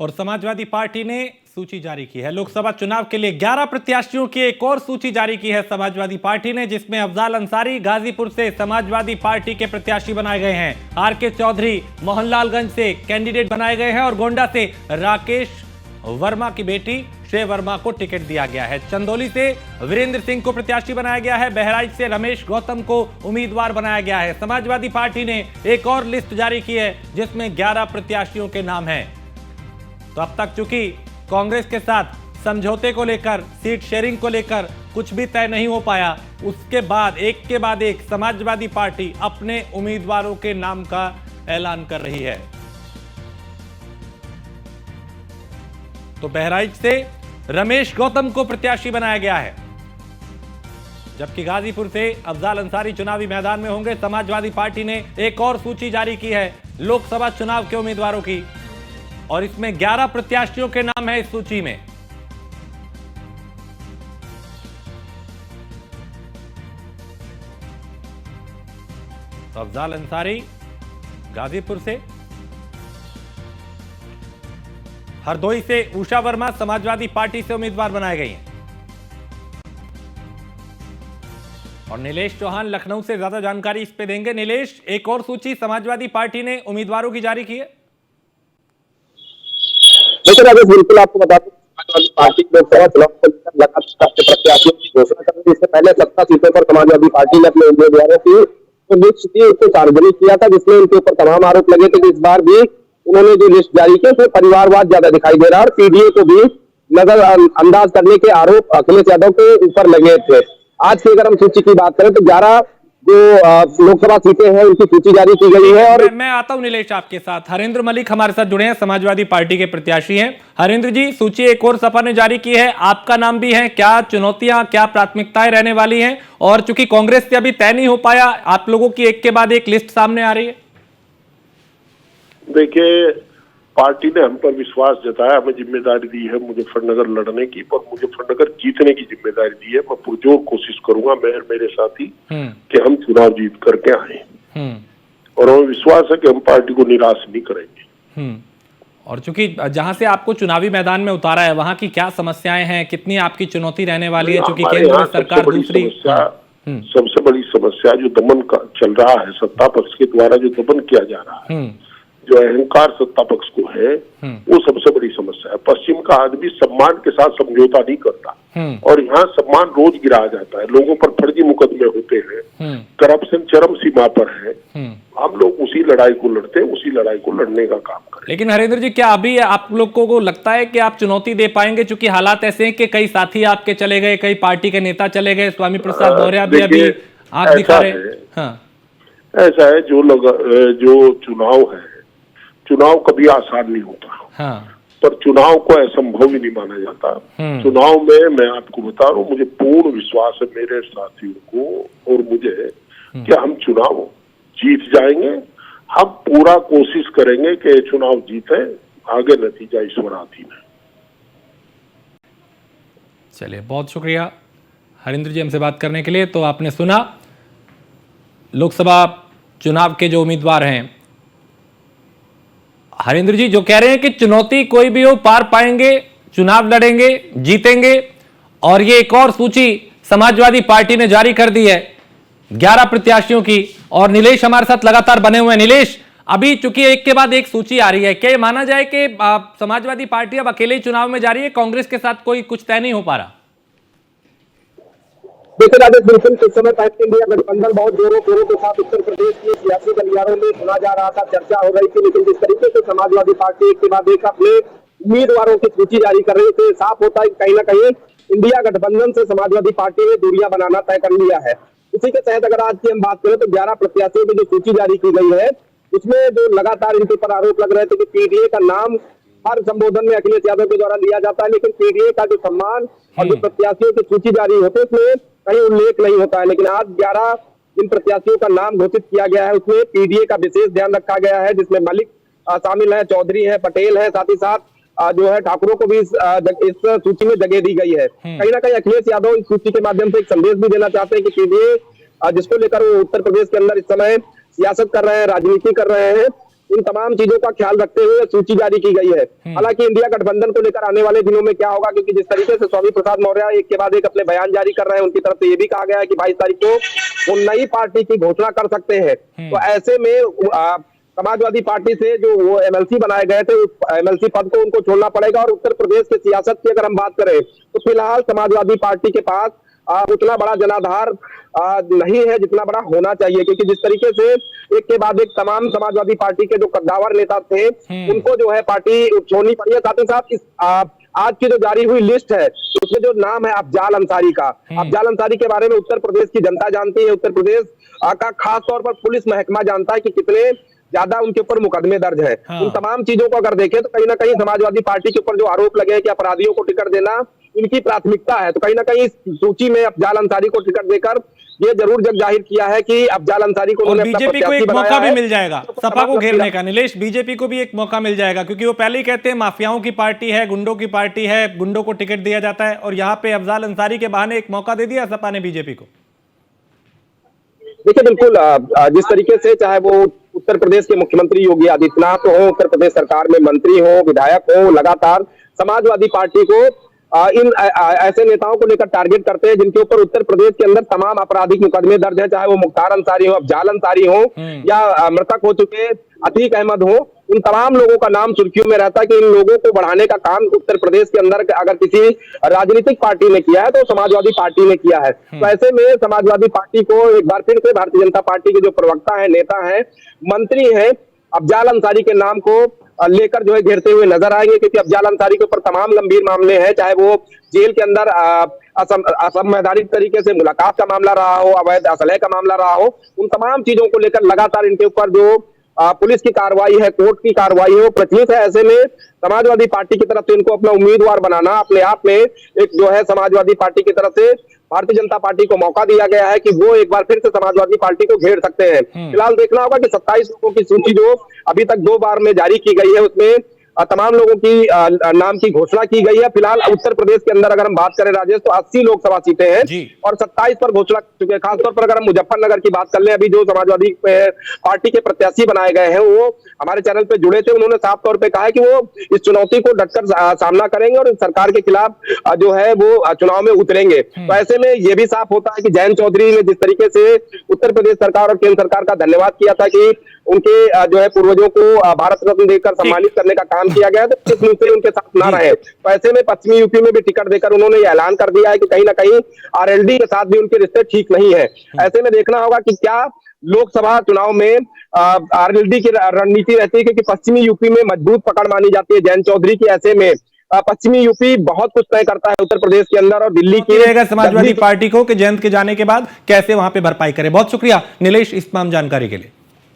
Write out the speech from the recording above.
और समाजवादी पार्टी ने सूची जारी की है। लोकसभा चुनाव के लिए 11 प्रत्याशियों की एक और सूची जारी की है समाजवादी पार्टी ने, जिसमें अफजाल अंसारी गाजीपुर से समाजवादी पार्टी के प्रत्याशी बनाए गए हैं। आर.के. चौधरी मोहनलालगंज से कैंडिडेट बनाए गए हैं और गोंडा से राकेश वर्मा की बेटी श्रेय वर्मा को टिकट दिया गया है। चंदौली से वीरेंद्र सिंह को प्रत्याशी बनाया गया है। बहराइच से रमेश गौतम को उम्मीदवार बनाया गया है। समाजवादी पार्टी ने एक और लिस्ट जारी की है जिसमें 11 प्रत्याशियों के नाम हैं। तो अब तक चूंकि कांग्रेस के साथ समझौते को लेकर, सीट शेयरिंग को लेकर कुछ भी तय नहीं हो पाया, उसके बाद एक के बाद एक समाजवादी पार्टी अपने उम्मीदवारों के नाम का ऐलान कर रही है। तो बहराइच से रमेश गौतम को प्रत्याशी बनाया गया है, जबकि गाजीपुर से अफजाल अंसारी चुनावी मैदान में होंगे। समाजवादी पार्टी ने एक और सूची जारी की है लोकसभा चुनाव के उम्मीदवारों की, और इसमें 11 प्रत्याशियों के नाम है इस सूची में। तो अफजाल अंसारी गाजीपुर से, हरदोई से उषा वर्मा समाजवादी पार्टी से उम्मीदवार बनाए गए हैं, और नीलेश चौहान लखनऊ से ज्यादा जानकारी इस पे देंगे। नीलेश, एक और सूची समाजवादी पार्टी ने उम्मीदवारों की जारी की है। बिल्कुल आपको बता दूं, समाजवादी पार्टी लोकसभा चुनाव को लेकर लगातार अपने प्रत्याशियों की घोषणा कर रही है। इससे पहले 17 सीटों पर समाजवादी पार्टी ने अपने उम्मीदवारों की तो लिस्ट थी उसको सार्वजनिक किया था, जिसमें उनके ऊपर तमाम आरोप लगे थे कि इस बार भी उन्होंने जो लिस्ट जारी की उसमें परिवारवाद ज्यादा दिखाई दे रहा है और पीडीए को भी नजर अंदाज करने के आरोप अखिलेश यादव के ऊपर लगे थे। आज की अगर हम सूची की बात करें तो 11 जो लोकसभा सीटें हैं उनकी सूची जारी की गई है। और मैं आता हूं नीलेश आपके साथ। हरेंद्र मलिक हमारे साथ जुड़े हैं, समाजवादी पार्टी के प्रत्याशी हैं। हरेंद्र जी, सूची एक और सपा ने जारी की है, आपका नाम भी है। क्या चुनौतियां, क्या प्राथमिकताएं रहने वाली हैं? और चूंकि कांग्रेस से अभी तय नहीं हो पाया, आप लोगों की एक के बाद एक लिस्ट सामने आ रही है। देखिए, पार्टी ने हम पर विश्वास जताया, हमें जिम्मेदारी दी है मुजफ्फरनगर लड़ने की, पर मुजफ्फरनगर जीतने की जिम्मेदारी दी है। मैं पुरजोर कोशिश करूंगा, मैं और मेरे साथी, कि हम चुनाव जीत करके आए, और हमें विश्वास है कि हम पार्टी को निराश नहीं करेंगे। और चूंकि जहां से आपको चुनावी मैदान में उतारा है, वहां की क्या समस्याएं हैं, कितनी आपकी चुनौती रहने वाली है? चूंकि केंद्र में सरकार दूसरी, सबसे बड़ी समस्या जो दमन का चल रहा है, सत्ता पक्ष के द्वारा जो दमन किया जा रहा है, जो अहंकार सत्ता पक्ष को है, वो सबसे बड़ी समस्या है। पश्चिम का आदमी सम्मान के साथ समझौता नहीं करता, और यहाँ सम्मान रोज गिराया जाता है, लोगों पर फर्जी मुकदमे होते हैं, करप्शन चरम सीमा पर है। हम लोग उसी लड़ाई को लड़ते हैं, उसी लड़ाई को लड़ने का काम करें। लेकिन हरेंद्र जी, क्या अभी आप लोगों को लगता है कि आप चुनौती दे पाएंगे? चूंकि हालात ऐसे हैं कि कई साथी आपके चले गए, कई पार्टी के नेता चले गए, स्वामी प्रसाद मौर्य भी अभी आप दिखा रहे हैं। ऐसा है, जो चुनाव है, चुनाव कभी आसान नहीं होता, पर चुनाव को असंभव ही नहीं माना जाता। चुनाव में मैं आपको बता रहा हूँ, मुझे पूर्ण विश्वास है मेरे साथियों को और मुझे कि हम चुनाव जीत जाएंगे। हम पूरा कोशिश करेंगे कि चुनाव जीते, आगे नतीजा ईश्वराधीन है। चलिए, बहुत शुक्रिया हरेंद्र जी हमसे बात करने के लिए। तो आपने सुना लोकसभा चुनाव के जो उम्मीदवार हैं, हरेंद्र जी जो कह रहे हैं कि चुनौती कोई भी हो पार पाएंगे, चुनाव लड़ेंगे, जीतेंगे। और ये एक और सूची समाजवादी पार्टी ने जारी कर दी है 11 प्रत्याशियों की, और नीलेश हमारे साथ लगातार बने हुए हैं। नीलेश, अभी चूंकि एक के बाद एक सूची आ रही है, क्या ये माना जाए कि समाजवादी पार्टी अब अकेले ही चुनाव में जा रही है, कांग्रेस के साथ कोई कुछ तय नहीं हो पा रहा? देखिए राजेश, बिल्कुल कुछ समय पहले इंडिया गठबंधन बहुत जोरों शोरों के साथ उत्तर प्रदेश के सियासी गलियारों में सुना जा रहा था, चर्चा हो रही थी। लेकिन जिस तरीके से समाजवादी पार्टी एक के बाद एक अपने उम्मीदवारों की सूची जारी कर रही थी, साफ होता है कहीं ना कहीं इंडिया गठबंधन से समाजवादी पार्टी ने दूरियां बनाना तय कर लिया है। इसी के तहत अगर आज की हम बात करें तो 11 प्रत्याशियों की जो सूची जारी की गई है, उसमें जो लगातार इनके ऊपर आरोप लग रहे थे कि पीडीए का नाम हर संबोधन में अखिलेश यादव के द्वारा लिया जाता है, लेकिन पीडीए का जो सम्मान और जो प्रत्याशियों की सूची जारी होती है उसमें कहीं उल्लेख नहीं होता है। लेकिन आज 11 जिन प्रत्याशियों का नाम घोषित किया गया है उसमें पीडीए का विशेष ध्यान रखा गया है, जिसमें मलिक शामिल है, चौधरी है, पटेल है, साथ ही साथ जो है ठाकुरों को भी इस सूची में जगह दी गई है। कहीं ना कहीं अखिलेश यादव इस सूची के माध्यम से एक संदेश भी देना चाहते हैं कि पीडीए जिसको लेकर वो उत्तर प्रदेश के अंदर इस समय सियासत कर रहे हैं, राजनीति कर रहे हैं, इन तमाम चीजों का ख्याल रखते हुए सूची जारी की गई है। हालांकि इंडिया गठबंधन को लेकर आने वाले दिनों में क्या होगा, क्योंकि जिस तरीके से स्वामी प्रसाद मौर्य एक के बाद एक अपने बयान जारी कर रहे हैं, उनकी तरफ से ये भी कहा गया है कि 22 तारीख को वो नई पार्टी की घोषणा कर सकते हैं। तो ऐसे में समाजवादी पार्टी से जो वो एमएलसी बनाए गए थे, उस एमएलसी पद को उनको छोड़ना पड़ेगा। और उत्तर प्रदेश की सियासत की अगर हम बात करें तो फिलहाल समाजवादी पार्टी के पास उतना बड़ा जनाधार नहीं है जितना बड़ा होना चाहिए, क्योंकि जिस तरीके से एक के बाद एक तमाम समाजवादी पार्टी के जो कद्दावर नेता थे उनको जो है पार्टी छोड़नी पड़ी है। साथ ही साथ इस आज की जो जारी हुई लिस्ट है उसमें जो नाम है अफजाल अंसारी का, अफजाल अंसारी के बारे में उत्तर प्रदेश की जनता जानती है, उत्तर प्रदेश का खास तौर पर पुलिस महकमा जानता है कि कितने ज्यादा उनके ऊपर मुकदमे दर्ज है। उन तमाम चीजों को अगर देखें तो कहीं ना कहीं समाजवादी पार्टी के ऊपर जो आरोप लगे हैं कि अपराधियों को टिकट देना इनकी प्राथमिकता है, तो कहीं ना कहीं इस सूची में अफजाल अंसारी को टिकट देकर ये जरूर जग जाहिर किया है कि अफजाल अंसारी को बीजेपी को एक मौका भी मिल जाएगा सपा को घेरने का। नीलेश, बीजेपी को भी एक मौका मिल जाएगा, क्योंकि वो पहले ही कहते हैं माफियाओं की पार्टी है, गुंडों की पार्टी है, गुंडों को टिकट दिया जाता है, और यहाँ पे अफजाल अंसारी के बहाने एक मौका दे दिया सपा ने बीजेपी को। देखिए बिल्कुल, जिस तरीके से चाहे वो उत्तर प्रदेश के मुख्यमंत्री योगी आदित्यनाथ हो, उत्तर प्रदेश सरकार में मंत्री हो, विधायक हो, लगातार समाजवादी पार्टी को इन ऐसे नेताओं को लेकर टारगेट करते हैं जिनके ऊपर उत्तर प्रदेश के अंदर तमाम आपराधिक मुकदमे दर्ज है, चाहे वो मुख्तार अंसारी हो, अफजाल अंसारी हो या मृतक हो चुके अतीक अहमद हो। उन तमाम लोगों का नाम सुर्खियों में रहता है कि इन लोगों को बढ़ाने का काम उत्तर प्रदेश के अंदर अगर किसी राजनीतिक पार्टी ने किया है तो समाजवादी पार्टी ने किया है। तो ऐसे में समाजवादी पार्टी को एक बार फिर से भारतीय जनता पार्टी के जो प्रवक्ता है, नेता है, मंत्री है, अफजाल अंसारी के नाम को लेकर जो है घेरते हुए नजर आएंगे, क्योंकि अफजाल अंसारी के ऊपर तमाम गंभीर मामले हैं, चाहे वो जेल के अंदर असंवैधानिक तरीके से मुलाकात का मामला रहा हो, अवैध असलहे का मामला रहा हो, उन तमाम चीजों को लेकर लगातार इनके ऊपर जो पुलिस की कार्रवाई है, कोर्ट की कार्रवाई है, वो प्रचलित है। ऐसे में समाजवादी पार्टी की तरफ से इनको अपना उम्मीदवार बनाना अपने आप में एक जो है समाजवादी पार्टी की तरफ से भारतीय जनता पार्टी को मौका दिया गया है कि वो एक बार फिर से समाजवादी पार्टी को घेर सकते हैं। फिलहाल देखना होगा कि 27 लोगों की सूची जो अभी तक 2 बार में जारी की गई है उसमें तमाम लोगों की नाम की घोषणा की गई है। फिलहाल उत्तर प्रदेश के अंदर अगर हम बात करें राजेश, तो 80 लोकसभा सीटें हैं और 27 पर घोषणा कर चुके हैं। खासतौर पर अगर हम मुजफ्फरनगर की बात कर लें, अभी जो समाजवादी पार्टी के प्रत्याशी बनाए गए हैं वो हमारे चैनल पे जुड़े थे, उन्होंने साफ तौर पे कहा है कि वो इस चुनौती को डटकर सामना करेंगे और सरकार के खिलाफ जो है वो चुनाव में उतरेंगे। तो ऐसे में ये भी साफ होता है कि जयंत चौधरी ने जिस तरीके से उत्तर प्रदेश सरकार और केंद्र सरकार का धन्यवाद किया था कि उनके जो है पूर्वजों को भारत रत्न देकर सम्मानित करने का काम किया गया, तो किस मुद्दे उनके साथ ना रहे। तो ऐसे में पश्चिमी यूपी में भी टिकट देकर उन्होंने ये ऐलान कर दिया है कि कहीं ना कहीं आरएलडी के साथ भी उनके रिश्ते ठीक नहीं है। ऐसे में देखना होगा कि क्या लोकसभा चुनाव में आरएलडी की रणनीति रहती है, क्योंकि पश्चिमी यूपी में मजबूत पकड़ मानी जाती है जयंत चौधरी की। ऐसे में पश्चिमी यूपी बहुत कुछ तय करता है उत्तर प्रदेश के अंदर, और दिल्ली की रहेगा समाजवादी पार्टी को कि जयंत के जाने के बाद कैसे वहां पे भरपाई करे। बहुत शुक्रिया नीलेश इस तमाम जानकारी के लिए।